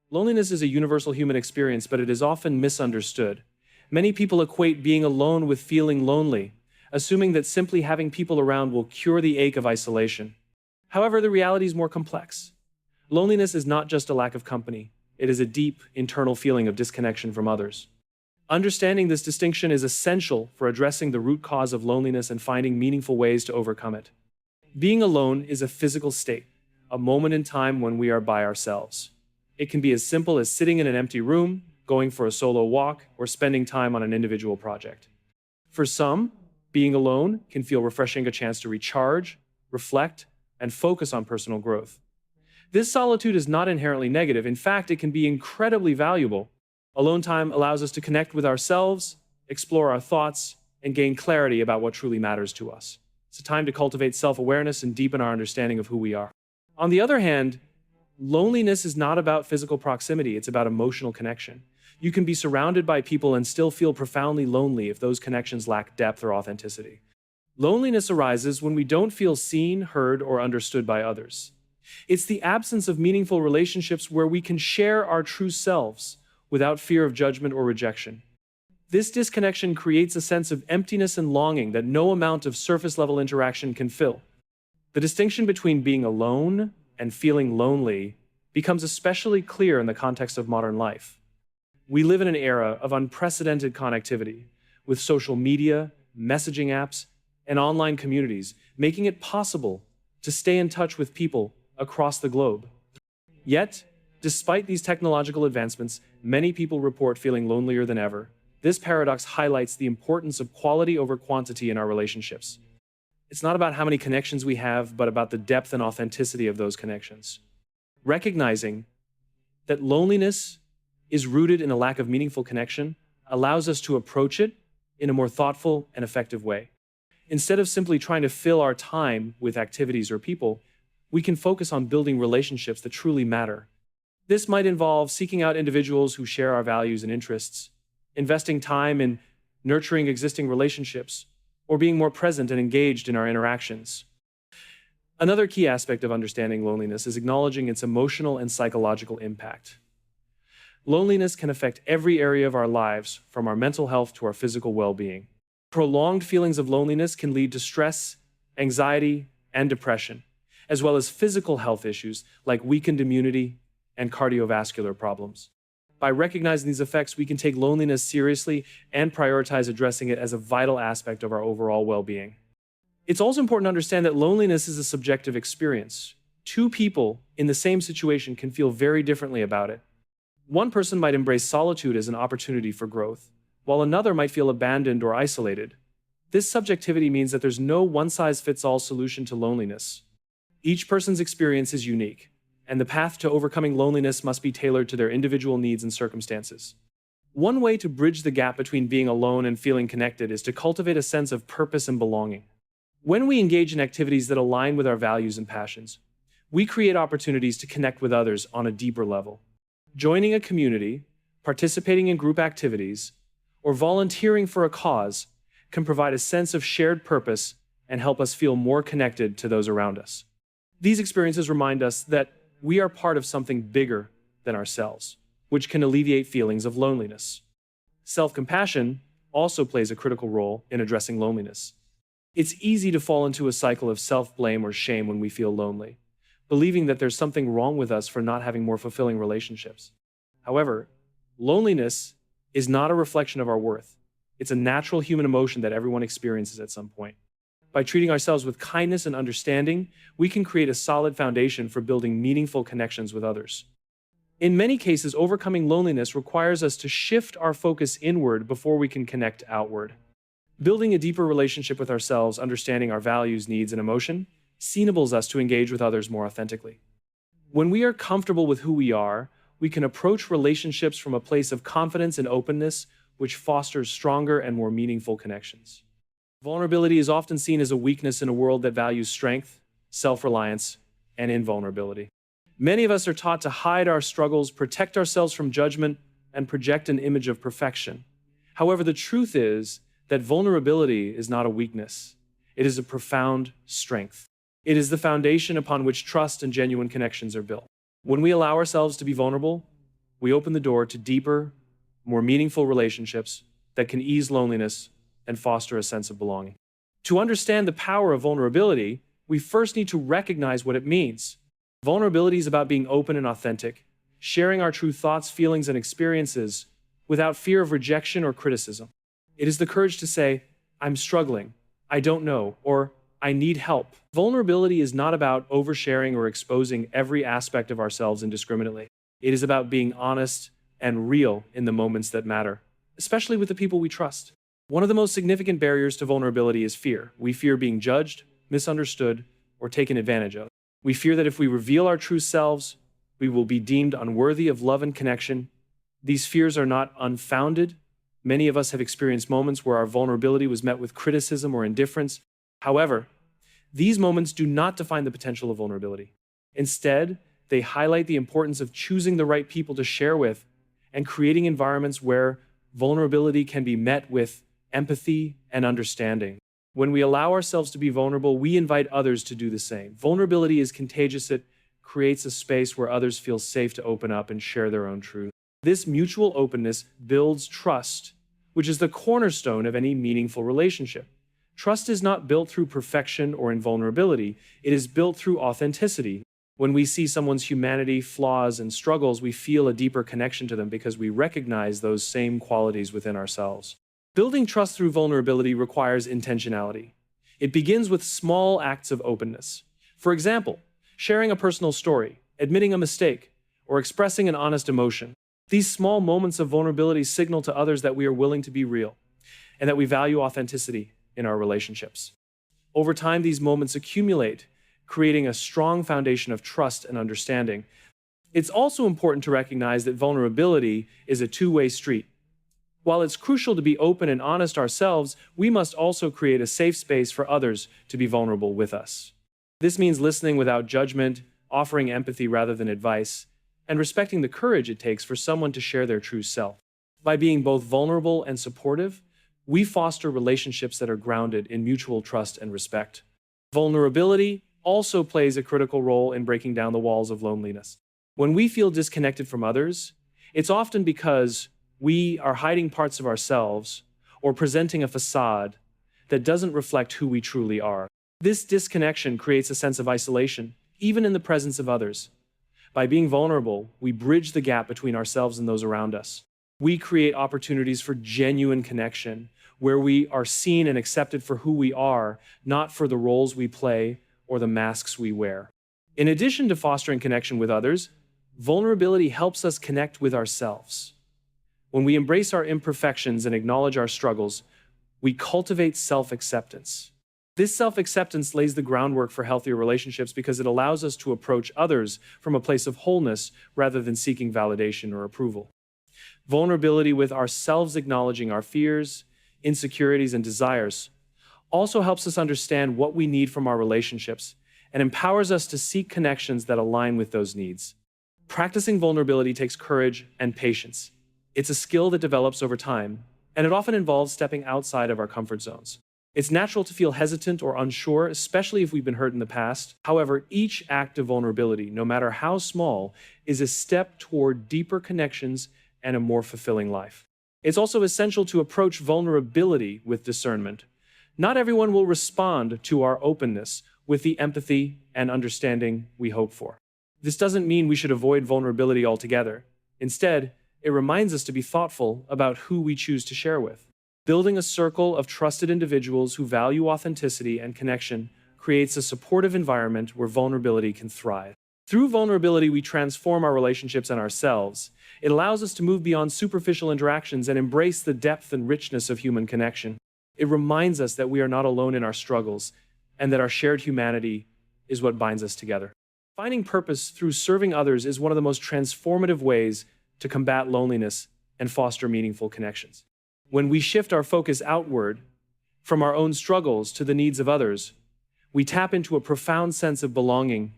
Loneliness is a universal human experience, but it is often misunderstood. Many people equate being alone with feeling lonely, assuming that simply having people around will cure the ache of isolation. However, the reality is more complex. Loneliness is not just a lack of company. It is a deep, internal feeling of disconnection from others. Understanding this distinction is essential for addressing the root cause of loneliness and finding meaningful ways to overcome it. Being alone is a physical state, a moment in time when we are by ourselves. It can be as simple as sitting in an empty room, going for a solo walk, or spending time on an individual project. For some, being alone can feel refreshing, a chance to recharge, reflect, and focus on personal growth. This solitude is not inherently negative. In fact, it can be incredibly valuable. Alone time allows us to connect with ourselves, explore our thoughts, and gain clarity about what truly matters to us. It's a time to cultivate self-awareness and deepen our understanding of who we are. On the other hand, loneliness is not about physical proximity, it's about emotional connection. You can be surrounded by people and still feel profoundly lonely if those connections lack depth or authenticity. Loneliness arises when we don't feel seen, heard, or understood by others. It's the absence of meaningful relationships where we can share our true selves without fear of judgment or rejection. This disconnection creates a sense of emptiness and longing that no amount of surface-level interaction can fill. The distinction between being alone and feeling lonely becomes especially clear in the context of modern life. We live in an era of unprecedented connectivity, with social media, messaging apps, and online communities, making it possible to stay in touch with people across the globe. Yet, despite these technological advancements, many people report feeling lonelier than ever. This paradox highlights the importance of quality over quantity in our relationships. It's not about how many connections we have, but about the depth and authenticity of those connections. Recognizing that loneliness is rooted in a lack of meaningful connection allows us to approach it in a more thoughtful and effective way. Instead of simply trying to fill our time with activities or people, we can focus on building relationships that truly matter. This might involve seeking out individuals who share our values and interests, investing time in nurturing existing relationships, or being more present and engaged in our interactions. Another key aspect of understanding loneliness is acknowledging its emotional and psychological impact. Loneliness can affect every area of our lives, from our mental health to our physical well-being. Prolonged feelings of loneliness can lead to stress, anxiety, and depression, as well as physical health issues like weakened immunity and cardiovascular problems. By recognizing these effects, we can take loneliness seriously and prioritize addressing it as a vital aspect of our overall well-being. It's also important to understand that loneliness is a subjective experience. Two people in the same situation can feel very differently about it. One person might embrace solitude as an opportunity for growth, while another might feel abandoned or isolated. This subjectivity means that there's no one-size-fits-all solution to loneliness. Each person's experience is unique, and the path to overcoming loneliness must be tailored to their individual needs and circumstances. One way to bridge the gap between being alone and feeling connected is to cultivate a sense of purpose and belonging. When we engage in activities that align with our values and passions, we create opportunities to connect with others on a deeper level. Joining a community, participating in group activities, or volunteering for a cause can provide a sense of shared purpose and help us feel more connected to those around us. These experiences remind us that we are part of something bigger than ourselves, which can alleviate feelings of loneliness. Self-compassion also plays a critical role in addressing loneliness. It's easy to fall into a cycle of self-blame or shame when we feel lonely, believing that there's something wrong with us for not having more fulfilling relationships. However, loneliness is not a reflection of our worth. It's a natural human emotion that everyone experiences at some point. By treating ourselves with kindness and understanding, we can create a solid foundation for building meaningful connections with others. In many cases, overcoming loneliness requires us to shift our focus inward before we can connect outward. Building a deeper relationship with ourselves, understanding our values, needs, and emotion, enables us to engage with others more authentically. When we are comfortable with who we are, we can approach relationships from a place of confidence and openness, which fosters stronger and more meaningful connections. Vulnerability is often seen as a weakness in a world that values strength, self-reliance, and invulnerability. Many of us are taught to hide our struggles, protect ourselves from judgment, and project an image of perfection. However, the truth is that vulnerability is not a weakness. It is a profound strength. It is the foundation upon which trust and genuine connections are built. When we allow ourselves to be vulnerable, we open the door to deeper, more meaningful relationships that can ease loneliness and foster a sense of belonging. To understand the power of vulnerability, we first need to recognize what it means. Vulnerability is about being open and authentic, sharing our true thoughts, feelings, and experiences without fear of rejection or criticism. It is the courage to say, "I'm struggling, I don't know," or "I need help." Vulnerability is not about oversharing or exposing every aspect of ourselves indiscriminately. It is about being honest and real in the moments that matter, especially with the people we trust. One of the most significant barriers to vulnerability is fear. We fear being judged, misunderstood, or taken advantage of. We fear that if we reveal our true selves, we will be deemed unworthy of love and connection. These fears are not unfounded. Many of us have experienced moments where our vulnerability was met with criticism or indifference. However, these moments do not define the potential of vulnerability. Instead, they highlight the importance of choosing the right people to share with and creating environments where vulnerability can be met with empathy and understanding. When we allow ourselves to be vulnerable, we invite others to do the same. Vulnerability is contagious. It creates a space where others feel safe to open up and share their own truth. This mutual openness builds trust, which is the cornerstone of any meaningful relationship. Trust is not built through perfection or invulnerability. It is built through authenticity. When we see someone's humanity, flaws, and struggles, we feel a deeper connection to them because we recognize those same qualities within ourselves. Building trust through vulnerability requires intentionality. It begins with small acts of openness. For example, sharing a personal story, admitting a mistake, or expressing an honest emotion. These small moments of vulnerability signal to others that we are willing to be real and that we value authenticity in our relationships. Over time, these moments accumulate, creating a strong foundation of trust and understanding. It's also important to recognize that vulnerability is a two-way street. While it's crucial to be open and honest ourselves, we must also create a safe space for others to be vulnerable with us. This means listening without judgment, offering empathy rather than advice, and respecting the courage it takes for someone to share their true self. By being both vulnerable and supportive, we foster relationships that are grounded in mutual trust and respect. Vulnerability also plays a critical role in breaking down the walls of loneliness. When we feel disconnected from others, it's often because we are hiding parts of ourselves or presenting a facade that doesn't reflect who we truly are. This disconnection creates a sense of isolation, even in the presence of others. By being vulnerable, we bridge the gap between ourselves and those around us. We create opportunities for genuine connection, where we are seen and accepted for who we are, not for the roles we play or the masks we wear. In addition to fostering connection with others, vulnerability helps us connect with ourselves. When we embrace our imperfections and acknowledge our struggles, we cultivate self-acceptance. This self-acceptance lays the groundwork for healthier relationships because it allows us to approach others from a place of wholeness rather than seeking validation or approval. Vulnerability with ourselves, acknowledging our fears, insecurities, and desires, also helps us understand what we need from our relationships and empowers us to seek connections that align with those needs. Practicing vulnerability takes courage and patience. It's a skill that develops over time, and it often involves stepping outside of our comfort zones. It's natural to feel hesitant or unsure, especially if we've been hurt in the past. However, each act of vulnerability, no matter how small, is a step toward deeper connections and a more fulfilling life. It's also essential to approach vulnerability with discernment. Not everyone will respond to our openness with the empathy and understanding we hope for. This doesn't mean we should avoid vulnerability altogether. Instead, it reminds us to be thoughtful about who we choose to share with. Building a circle of trusted individuals who value authenticity and connection creates a supportive environment where vulnerability can thrive. Through vulnerability, we transform our relationships and ourselves. It allows us to move beyond superficial interactions and embrace the depth and richness of human connection. It reminds us that we are not alone in our struggles and that our shared humanity is what binds us together. Finding purpose through serving others is one of the most transformative ways to combat loneliness and foster meaningful connections. When we shift our focus outward from our own struggles to the needs of others, we tap into a profound sense of belonging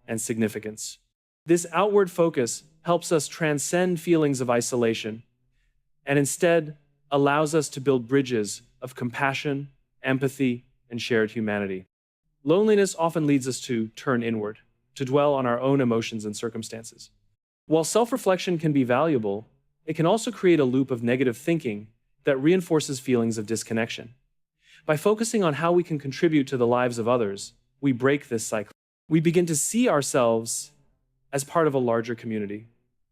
and significance. This outward focus helps us transcend feelings of isolation and instead allows us to build bridges of compassion, empathy, and shared humanity. Loneliness often leads us to turn inward, to dwell on our own emotions and circumstances. While self-reflection can be valuable, it can also create a loop of negative thinking that reinforces feelings of disconnection. By focusing on how we can contribute to the lives of others, we break this cycle. We begin to see ourselves as part of a larger community,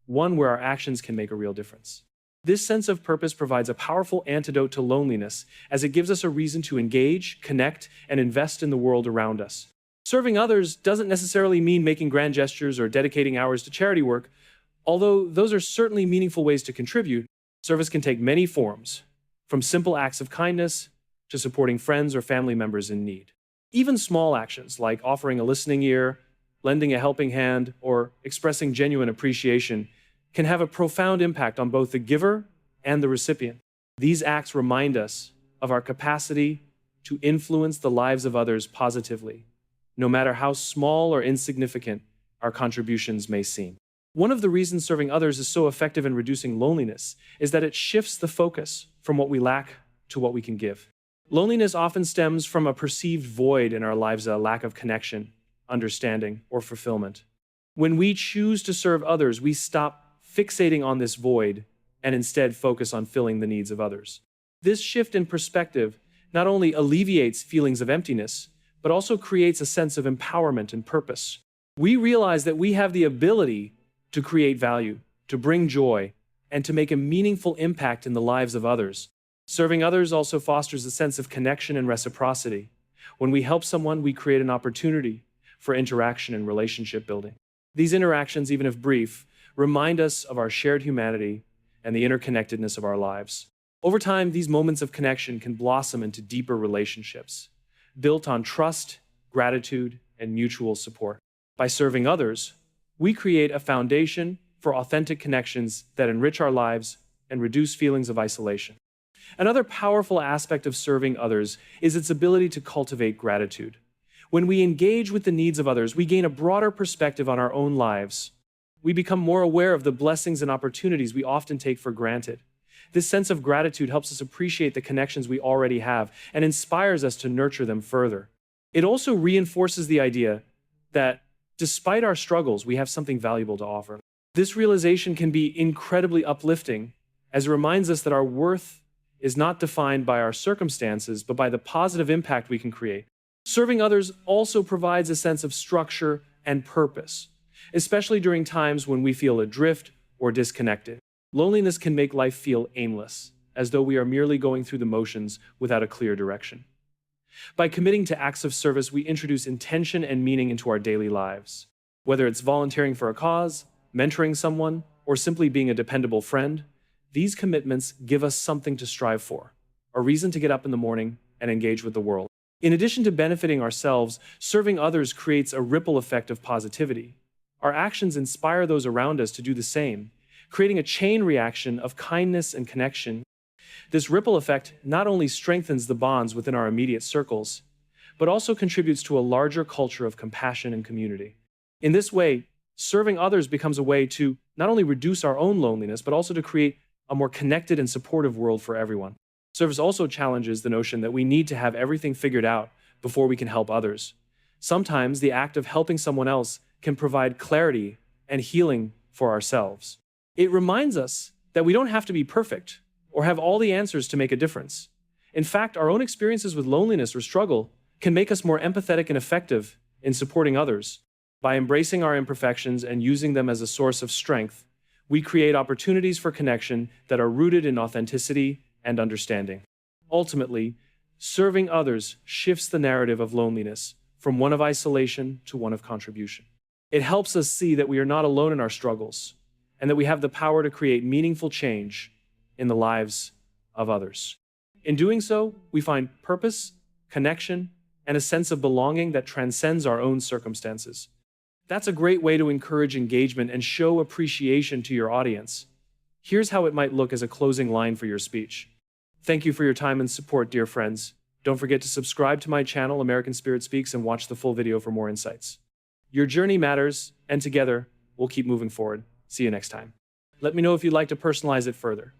one where our actions can make a real difference. This sense of purpose provides a powerful antidote to loneliness, as it gives us a reason to engage, connect, and invest in the world around us. Serving others doesn't necessarily mean making grand gestures or dedicating hours to charity work. Although those are certainly meaningful ways to contribute, service can take many forms, from simple acts of kindness to supporting friends or family members in need. Even small actions like offering a listening ear, lending a helping hand, or expressing genuine appreciation can have a profound impact on both the giver and the recipient. These acts remind us of our capacity to influence the lives of others positively, no matter how small or insignificant our contributions may seem. One of the reasons serving others is so effective in reducing loneliness is that it shifts the focus from what we lack to what we can give. Loneliness often stems from a perceived void in our lives, a lack of connection, understanding, or fulfillment. When we choose to serve others, we stop fixating on this void and instead focus on filling the needs of others. This shift in perspective not only alleviates feelings of emptiness, but also creates a sense of empowerment and purpose. We realize that we have the ability to create value, to bring joy, and to make a meaningful impact in the lives of others. Serving others also fosters a sense of connection and reciprocity. When we help someone, we create an opportunity for interaction and relationship building. These interactions, even if brief, remind us of our shared humanity and the interconnectedness of our lives. Over time, these moments of connection can blossom into deeper relationships, built on trust, gratitude, and mutual support. By serving others, we create a foundation for authentic connections that enrich our lives and reduce feelings of isolation. Another powerful aspect of serving others is its ability to cultivate gratitude. When we engage with the needs of others, we gain a broader perspective on our own lives. We become more aware of the blessings and opportunities we often take for granted. This sense of gratitude helps us appreciate the connections we already have and inspires us to nurture them further. It also reinforces the idea that despite our struggles, we have something valuable to offer. This realization can be incredibly uplifting, as it reminds us that our worth is not defined by our circumstances, but by the positive impact we can create. Serving others also provides a sense of structure and purpose, especially during times when we feel adrift or disconnected. Loneliness can make life feel aimless, as though we are merely going through the motions without a clear direction. By committing to acts of service, we introduce intention and meaning into our daily lives. Whether it's volunteering for a cause, mentoring someone, or simply being a dependable friend, these commitments give us something to strive for, a reason to get up in the morning and engage with the world. In addition to benefiting ourselves, serving others creates a ripple effect of positivity. Our actions inspire those around us to do the same, creating a chain reaction of kindness and connection. This ripple effect not only strengthens the bonds within our immediate circles, but also contributes to a larger culture of compassion and community. In this way, serving others becomes a way to not only reduce our own loneliness, but also to create a more connected and supportive world for everyone. Service also challenges the notion that we need to have everything figured out before we can help others. Sometimes the act of helping someone else can provide clarity and healing for ourselves. It reminds us that we don't have to be perfect or have all the answers to make a difference. In fact, our own experiences with loneliness or struggle can make us more empathetic and effective in supporting others. By embracing our imperfections and using them as a source of strength, we create opportunities for connection that are rooted in authenticity and understanding. Ultimately, serving others shifts the narrative of loneliness from one of isolation to one of contribution. It helps us see that we are not alone in our struggles and that we have the power to create meaningful change in the lives of others. In doing so, we find purpose, connection, and a sense of belonging that transcends our own circumstances. That's a great way to encourage engagement and show appreciation to your audience. Here's how it might look as a closing line for your speech. Thank you for your time and support, dear friends. Don't forget to subscribe to my channel, American Spirit Speaks, and watch the full video for more insights. Your journey matters, and together, we'll keep moving forward. See you next time. Let me know if you'd like to personalize it further.